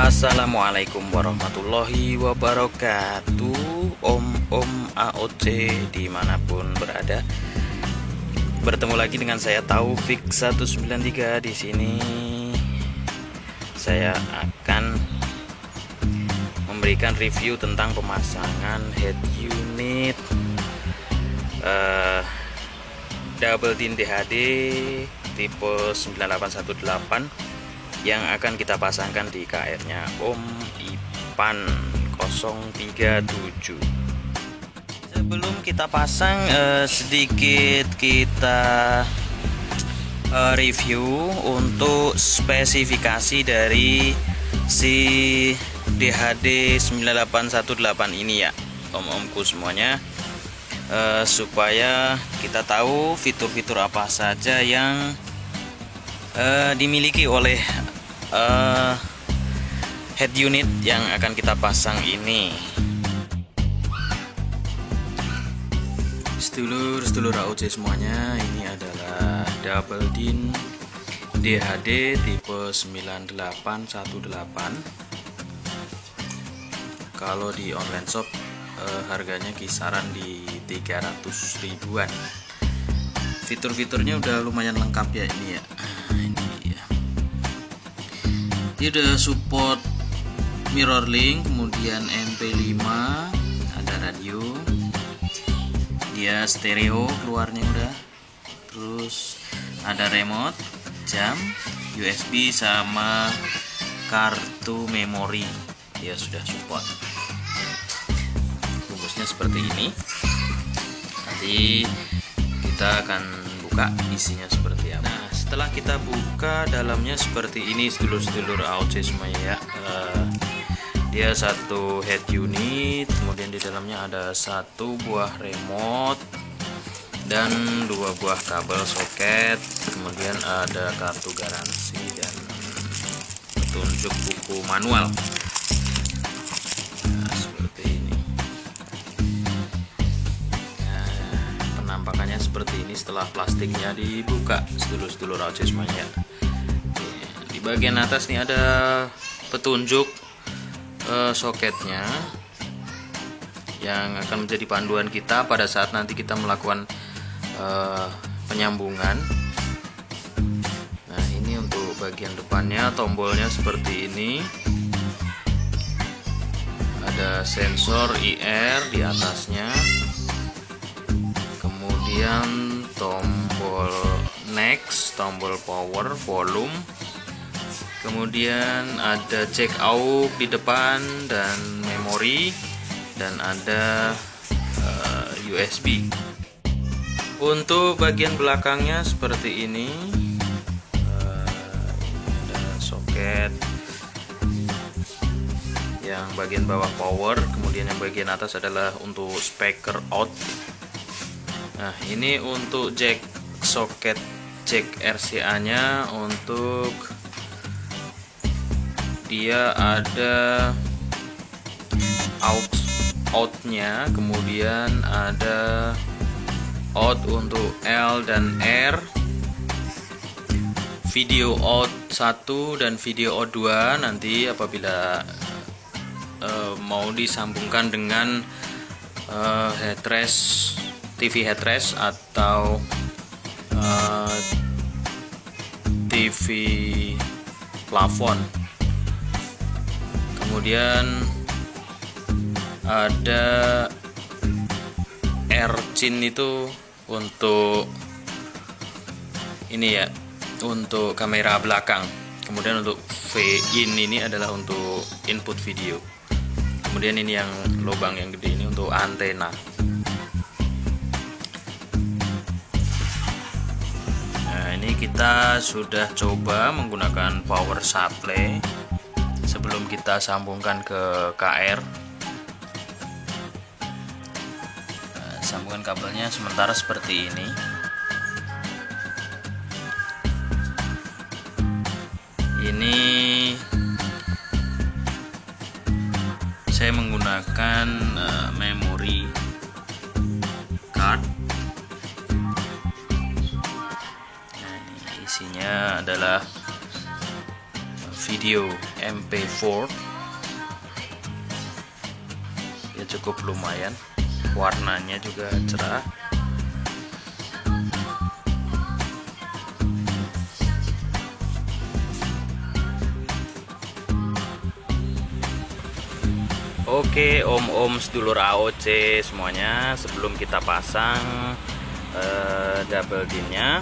Assalamualaikum warahmatullahi wabarakatuh. Om AOC dimanapun berada, bertemu lagi dengan saya Taufik 193. Di sini saya akan memberikan review tentang pemasangan head unit double DIN DHD tipe 9818 yang akan kita pasangkan di KR-nya Om Ipan 037. Sebelum kita pasang, sedikit kita review untuk spesifikasi dari si DHD 9818 ini ya, om-omku semuanya, supaya kita tahu fitur-fitur apa saja yang dimiliki oleh head unit yang akan kita pasang ini. Sedulur AOC semuanya, ini adalah double DIN DHD tipe 9818. Kalau di online shop harganya kisaran di 300 ribuan. Fitur-fiturnya udah lumayan lengkap ya ini ya. Dia udah support mirror link, kemudian MP5, ada radio, dia stereo keluarnya udah, terus ada remote, jam, USB sama kartu memori, dia sudah support. Bungkusnya seperti ini. Nanti kita akan buka isinya seperti apa. Nah, setelah kita buka, dalamnya seperti ini sedulur-sedulur AOC semuanya ya. Dia satu head unit, kemudian di dalamnya ada satu buah remote dan dua buah kabel soket, kemudian ada kartu garansi dan petunjuk buku manual. Nah, seperti ini. Penampakannya seperti ini setelah plastiknya dibuka, sedulur-sedulur AOC semuanya. Di bagian atas nih ada petunjuk soketnya yang akan menjadi panduan kita pada saat nanti kita melakukan penyambungan. Nah, ini untuk bagian depannya, tombolnya seperti ini. Ada sensor IR di atasnya. Kemudian tombol next, tombol power, volume. Kemudian ada jack aux di depan dan memori, dan ada USB. Untuk bagian belakangnya seperti ini. Ada soket yang bagian bawah power, kemudian yang bagian atas adalah untuk speaker out. Nah, ini untuk jack soket jack RCA nya, untuk dia ada outnya, kemudian ada out untuk L dan R, video out 1 dan video out 2 nanti apabila mau disambungkan dengan headrest, TV headrest atau TV plafon. Kemudian ada R chin itu untuk ini ya, untuk kamera belakang. Kemudian untuk V in ini adalah untuk input video. Kemudian ini yang lubang yang gede ini untuk antena. Nah, ini kita sudah coba menggunakan power supply sebelum kita sambungkan ke KR. Sambungan kabelnya sementara seperti ini. Ini saya menggunakan memory card. Nah, ini isinya adalah video MP4 ya, cukup lumayan, warnanya juga cerah. Oke, om-om sedulur AOC semuanya, sebelum kita pasang double din-nya,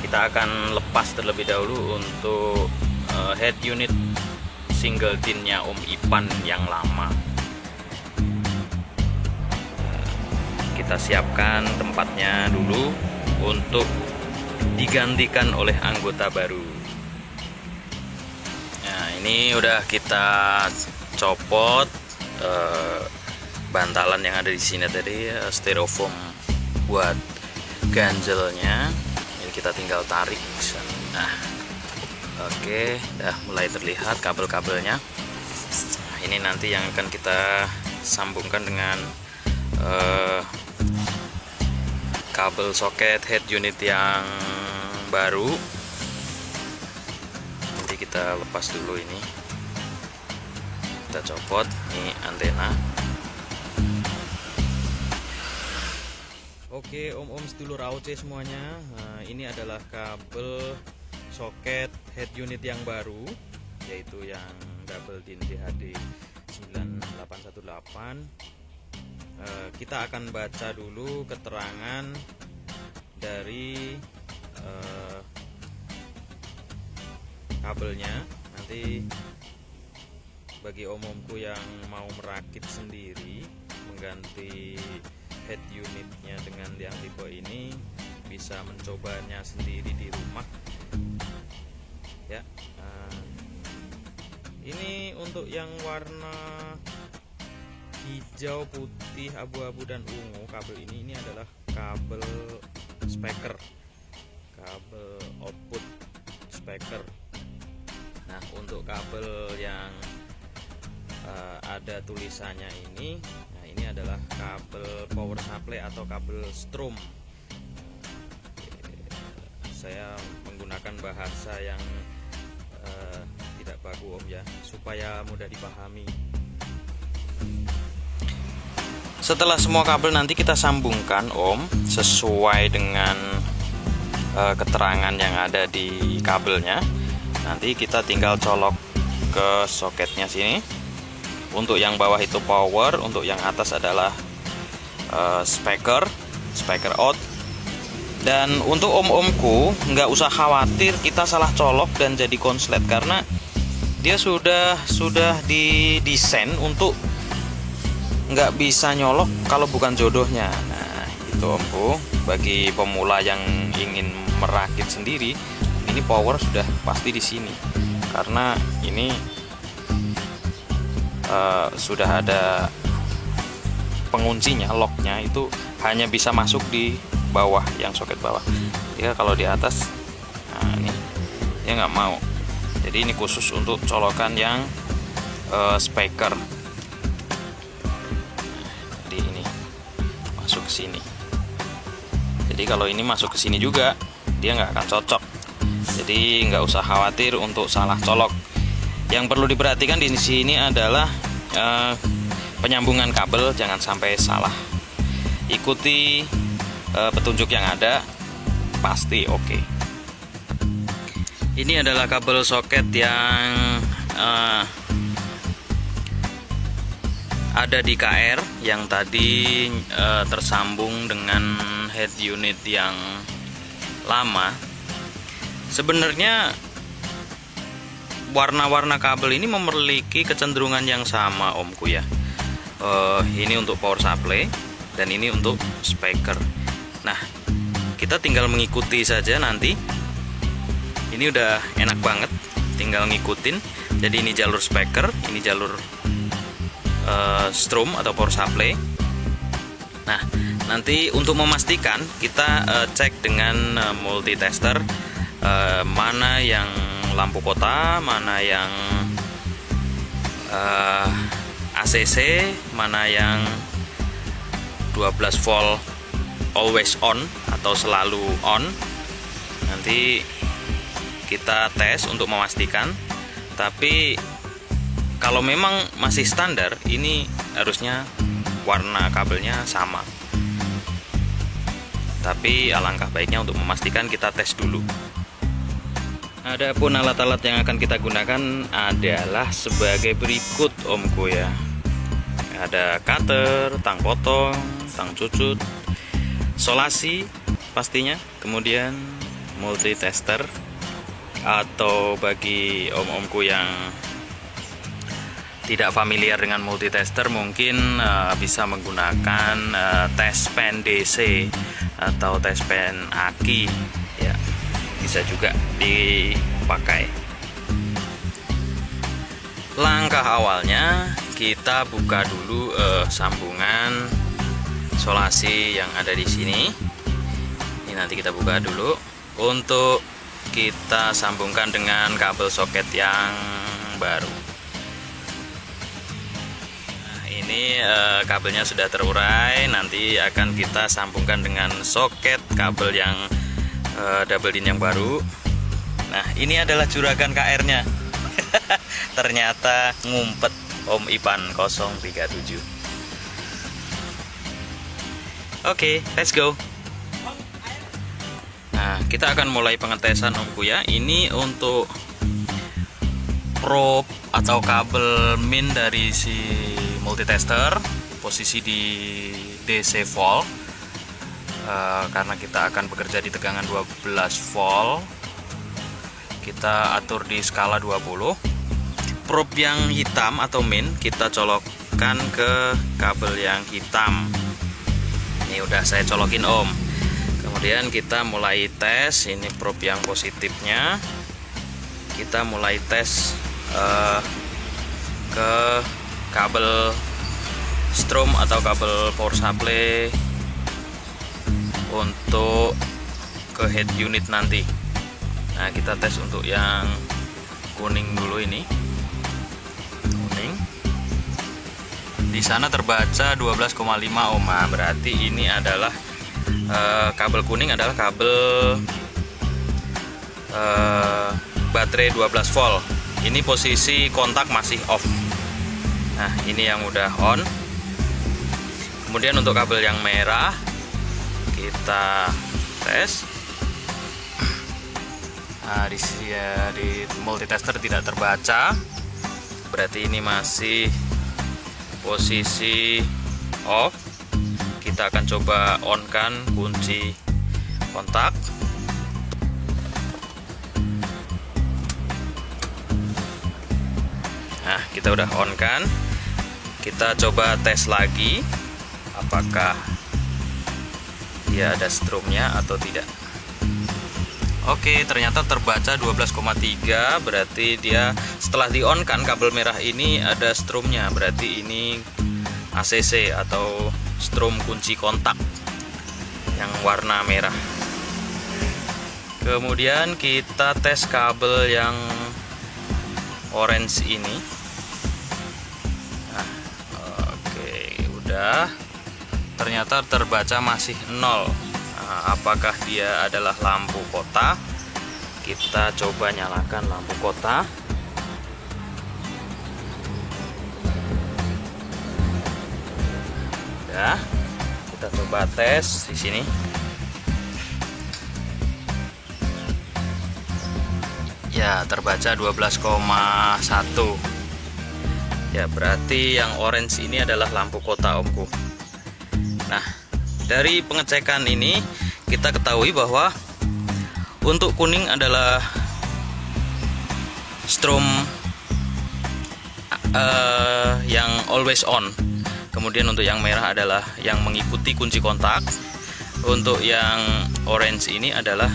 kita akan lepas terlebih dahulu untuk head unit single din-nya Om Ipan yang lama. Kita siapkan tempatnya dulu untuk digantikan oleh anggota baru. Nah, ini udah kita copot bantalan yang ada di sini tadi, styrofoam buat ganjelnya. Ini kita tinggal tarik. Nah, oke, udah mulai terlihat kabel-kabelnya. Nah, ini nanti yang akan kita sambungkan dengan kabel soket head unit yang baru. Nanti kita lepas dulu ini. Kita copot, ini antena. Oke, om-om sedulur AOC semuanya, nah, ini adalah kabel soket head unit yang baru, yaitu yang double din DHD 9818. Kita akan baca dulu keterangan dari kabelnya. Nanti bagi om-omku yang mau merakit sendiri, mengganti head unitnya dengan yang tipe ini, bisa mencobanya sendiri di rumah ya. Ini untuk yang warna hijau, putih, abu-abu, dan ungu, kabel ini adalah kabel speaker, kabel output speaker. Nah, untuk kabel yang ada tulisannya ini, nah ini adalah kabel power supply atau kabel strom. Saya menggunakan bahasa yang tidak baku om ya, supaya mudah dipahami. Setelah semua kabel nanti kita sambungkan om, sesuai dengan keterangan yang ada di kabelnya. Nanti kita tinggal colok ke soketnya sini. Untuk yang bawah itu power, untuk yang atas adalah speaker out. Dan untuk om-omku nggak usah khawatir kita salah colok dan jadi konslet, karena dia sudah didesain untuk nggak bisa nyolok kalau bukan jodohnya. Nah, itu omku, bagi pemula yang ingin merakit sendiri, ini power sudah pasti di sini, karena ini sudah ada penguncinya, locknya itu hanya bisa masuk di bawah, yang soket bawah. Dia kalau di atas, nah ini dia nggak mau. Jadi ini khusus untuk colokan yang speaker. Jadi ini masuk ke sini. Jadi kalau ini masuk ke sini juga, dia nggak akan cocok. Jadi nggak usah khawatir untuk salah colok. Yang perlu diperhatikan di sini adalah penyambungan kabel, jangan sampai salah. Ikuti petunjuk yang ada, pasti oke. Ini adalah kabel soket yang ada di KR, yang tadi tersambung dengan head unit yang lama. Sebenarnya warna-warna kabel ini memiliki kecenderungan yang sama omku ya. Ini untuk power supply dan ini untuk speaker. Nah, kita tinggal mengikuti saja nanti. Ini udah enak banget, tinggal ngikutin. Jadi ini jalur speaker, ini jalur strom atau power supply. Nah, nanti untuk memastikan kita cek dengan multitester, mana yang lampu kota, mana yang ACC, mana yang 12 volt always on atau selalu on. Nanti kita tes untuk memastikan. Tapi kalau memang masih standar, ini harusnya warna kabelnya sama. Tapi alangkah baiknya untuk memastikan kita tes dulu. Adapun alat-alat yang akan kita gunakan adalah sebagai berikut omku ya. Ada cutter, tang potong, tang cucut, solasi pastinya, kemudian multitester, atau bagi om-omku yang tidak familiar dengan multitester mungkin bisa menggunakan test pen DC atau test pen aki ya, bisa juga dipakai. Langkah awalnya kita buka dulu sambungan solasi yang ada di sini. Ini nanti kita buka dulu untuk kita sambungkan dengan kabel soket yang baru. Nah, ini kabelnya sudah terurai, nanti akan kita sambungkan dengan soket kabel yang double DIN yang baru. Nah, ini adalah juragan KR-nya. Ternyata ngumpet Om Ipan 037. Oke, let's go. Nah, kita akan mulai pengetesan omku ya. Ini untuk probe atau kabel min dari si multitester, posisi di DC volt, karena kita akan bekerja di tegangan 12 volt. Kita atur di skala 20. Probe yang hitam atau min kita colokkan ke kabel yang hitam. Ini udah saya colokin om. Kemudian kita mulai tes. Ini probe yang positifnya. Kita mulai tes ke kabel strom atau kabel power supply untuk ke head unit nanti. Nah, kita tes untuk yang kuning dulu ini. Kuning. Di sana terbaca 12,5 ohm. Berarti ini adalah kabel kuning adalah kabel baterai 12 volt. Ini posisi kontak masih off. Nah, ini yang udah on. Kemudian untuk kabel yang merah kita tes. Nah, di multitester tidak terbaca, berarti ini masih posisi off. Kita akan coba on kan kunci kontak. Nah, kita udah on kan. Kita coba tes lagi apakah dia ada stromnya atau tidak. Oke, ternyata terbaca 12,3, berarti dia setelah di on kan kabel merah ini ada stromnya, berarti ini ACC atau strom kunci kontak yang warna merah. Kemudian kita tes kabel yang orange ini. Nah, oke, udah. Ternyata terbaca masih 0. Apakah dia adalah lampu kota? Kita coba nyalakan lampu kota. Ya, kita coba tes di sini. Ya, terbaca 12,1. Ya, berarti yang orange ini adalah lampu kota omku. Nah, dari pengecekan ini kita ketahui bahwa untuk kuning adalah strom yang always on. Kemudian untuk yang merah adalah yang mengikuti kunci kontak. Untuk yang orange ini adalah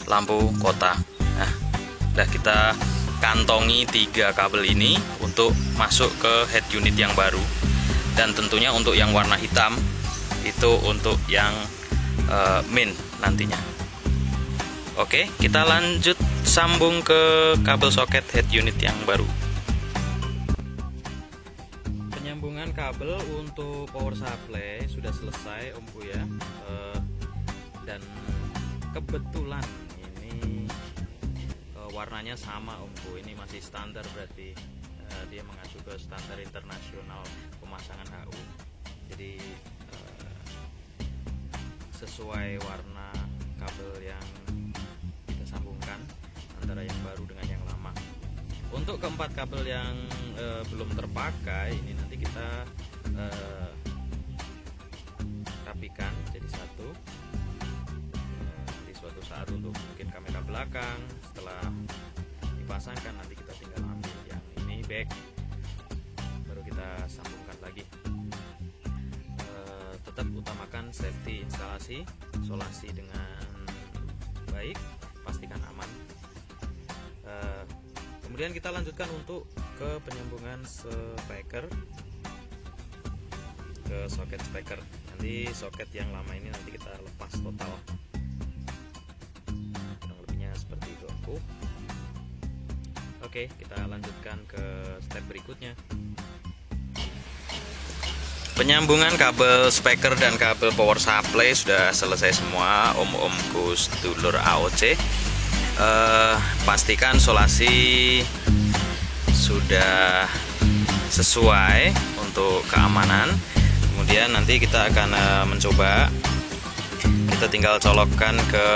lampu kota. Nah, udah kita kantongi 3 kabel ini untuk masuk ke head unit yang baru. Dan tentunya untuk yang warna hitam itu untuk yang min nantinya. Oke, kita lanjut sambung ke kabel soket head unit yang baru. Penyambungan kabel untuk power supply sudah selesai omku ya. Dan kebetulan ini ini warnanya sama Omku, ini masih standar, berarti dia mengacu ke standar internasional pemasangan HU. Jadi sesuai warna kabel yang kita sambungkan antara yang baru dengan yang lama. Untuk keempat kabel yang belum terpakai ini nanti kita rapikan jadi satu. Nanti suatu saat untuk mungkin kamera belakang, setelah dipasangkan nanti kita tinggal ambil yang ini back, baru kita sambungkan lagi. Tetap utamakan safety instalasi, isolasi dengan baik, pastikan aman. Kemudian kita lanjutkan untuk ke penyambungan speaker ke soket speaker. Nanti soket yang lama ini nanti kita lepas total, kurang lebihnya seperti itu Omku. Oke, kita lanjutkan ke step berikutnya. Penyambungan kabel speaker dan kabel power supply sudah selesai semua om-omku sedulur AOC. Pastikan isolasi sudah sesuai untuk keamanan. Kemudian nanti kita akan mencoba, kita tinggal colokkan ke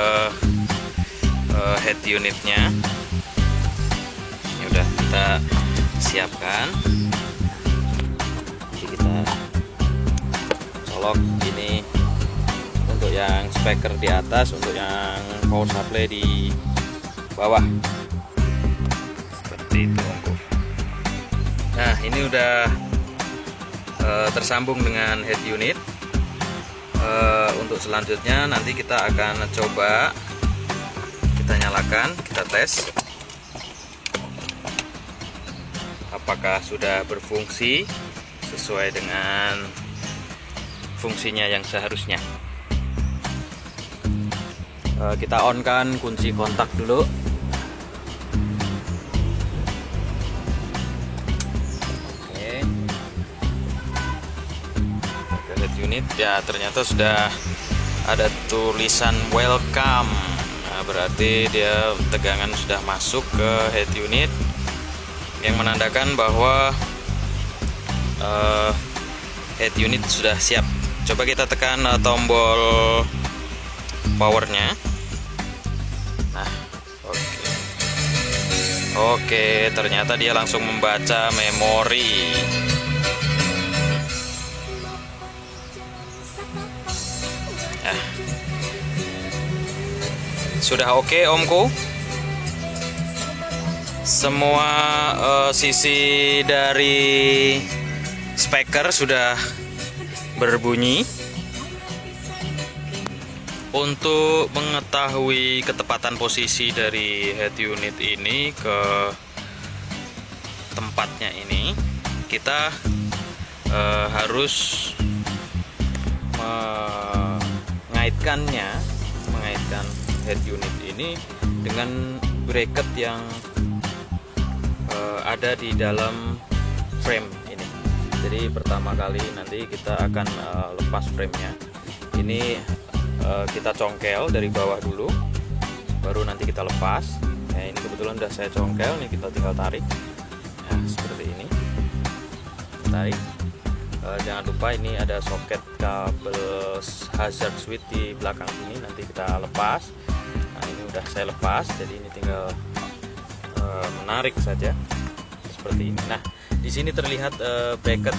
head unitnya. Ini udah kita siapkan, jadi kita colok ini untuk yang speaker di atas, untuk yang power supply di bawah, seperti itu Omku. Nah, ini udah tersambung dengan head unit. Untuk selanjutnya nanti kita akan coba, kita nyalakan, kita tes apakah sudah berfungsi sesuai dengan fungsinya yang seharusnya. Kita on kan kunci kontak dulu. Oke, ke head unit ya, ternyata sudah ada tulisan welcome. Nah, berarti dia tegangan sudah masuk ke head unit, yang menandakan bahwa head unit sudah siap. Coba kita tekan tombol powernya. Nah, oke, ternyata dia langsung membaca memori. Nah, sudah oke Omku. Semua sisi dari speaker sudah berbunyi. Untuk mengetahui ketepatan posisi dari head unit ini ke tempatnya ini, kita harus mengaitkan head unit ini dengan bracket yang ada di dalam frame ini. Jadi pertama kali nanti kita akan lepas framenya. Ini kita congkel dari bawah dulu, baru nanti kita lepas. Nah, ini kebetulan udah saya congkel, nih kita tinggal tarik. Nah, seperti ini, tarik. Jangan lupa ini ada soket kabel hazard switch di belakang ini, nanti kita lepas. Nah, ini udah saya lepas, jadi ini tinggal menarik saja seperti ini. Nah, di sini terlihat bracket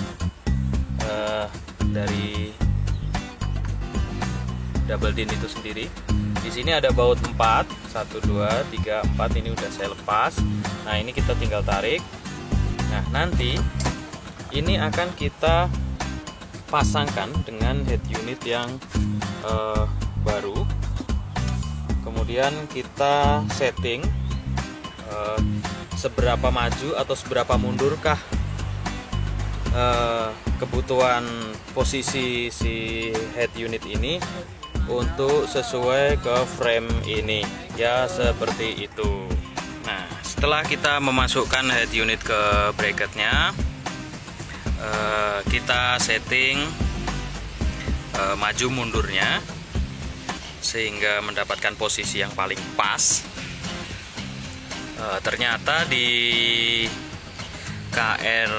dari double din itu sendiri. Di sini ada baut 4, 1, 2, 3, 4. Ini udah saya lepas. Nah, ini kita tinggal tarik. Nah, nanti ini akan kita pasangkan dengan head unit yang baru. Kemudian kita setting seberapa maju atau seberapa mundurkah kebutuhan posisi si head unit ini untuk sesuai ke frame ini, ya seperti itu. Nah, setelah kita memasukkan head unit ke bracketnya, kita setting maju mundurnya. sehingga mendapatkan posisi yang paling pas. Ternyata di KR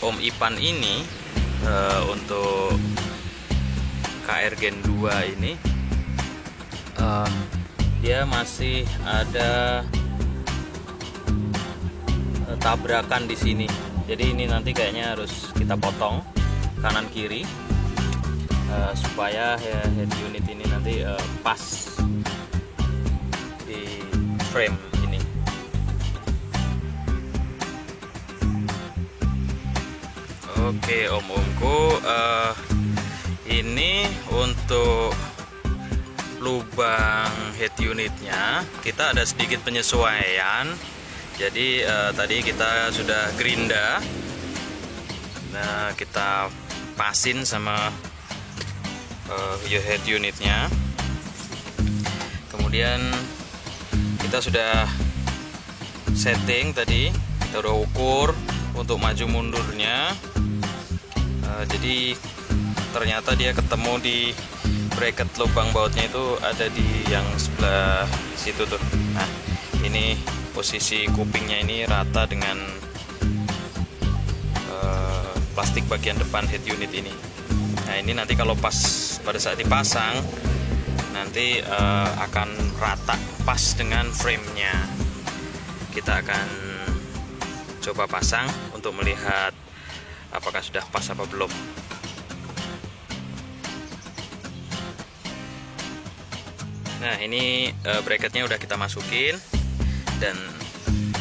Om Ipan ini, untuk KR Gen 2 ini, dia masih ada tabrakan di sini. Jadi ini nanti kayaknya harus kita potong kanan kiri, supaya head unit ini nanti pas di frame ini. Oke om-omku, ini untuk lubang head unitnya kita ada sedikit penyesuaian. Jadi tadi kita sudah gerinda, nah kita pasin sama head unitnya. Kemudian kita sudah setting tadi, kita udah ukur untuk maju mundurnya. Jadi ternyata dia ketemu di bracket lubang bautnya itu ada di yang sebelah situ tuh. Nah ini posisi kupingnya ini rata dengan plastik bagian depan head unit ini. Nah ini nanti kalau pas pada saat dipasang nanti akan rata pas dengan framenya. Kita akan coba pasang untuk melihat apakah sudah pas apa belum. Nah ini bracketnya udah kita masukin dan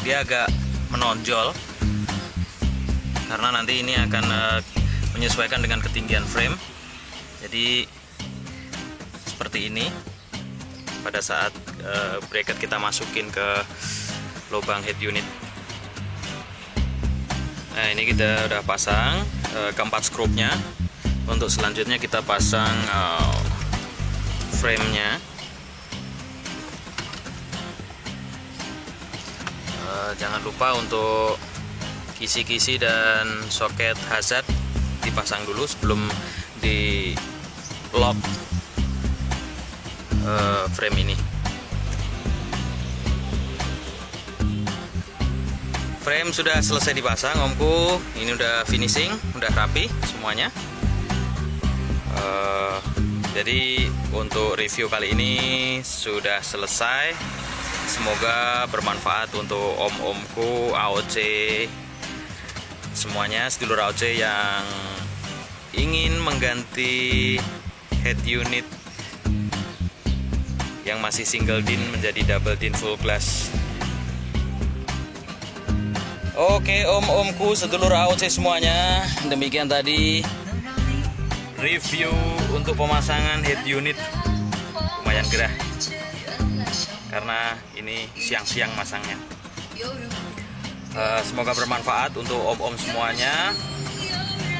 dia agak menonjol karena nanti ini akan menyesuaikan dengan ketinggian frame. Jadi seperti ini pada saat bracket kita masukin ke lubang head unit. Nah ini kita udah pasang keempat skrupnya. Untuk selanjutnya kita pasang framenya. Jangan lupa untuk kisi-kisi dan soket hazard dipasang dulu sebelum di lock frame ini. Frame sudah selesai dipasang omku, ini udah finishing, udah rapi semuanya. Jadi untuk review kali ini sudah selesai. Semoga bermanfaat untuk om-omku AOC semuanya, sedulur AOC yang ingin mengganti head unit yang masih single din menjadi double din full glass. Oke om-omku, sedulur AOC semuanya, demikian tadi review untuk pemasangan head unit. Lumayan gerah karena ini siang-siang masangnya. Semoga bermanfaat untuk om-om semuanya.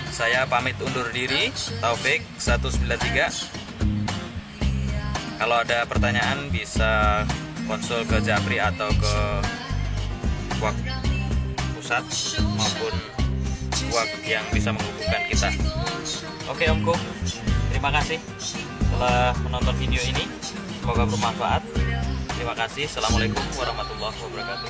Saya pamit undur diri, Taufik 193. Kalau ada pertanyaan bisa konsul ke Japri atau ke WAK pusat maupun WAK yang bisa menghubungkan kita. Oke omku, terima kasih telah menonton video ini. Semoga bermanfaat. Terima kasih. Assalamualaikum warahmatullahi wabarakatuh.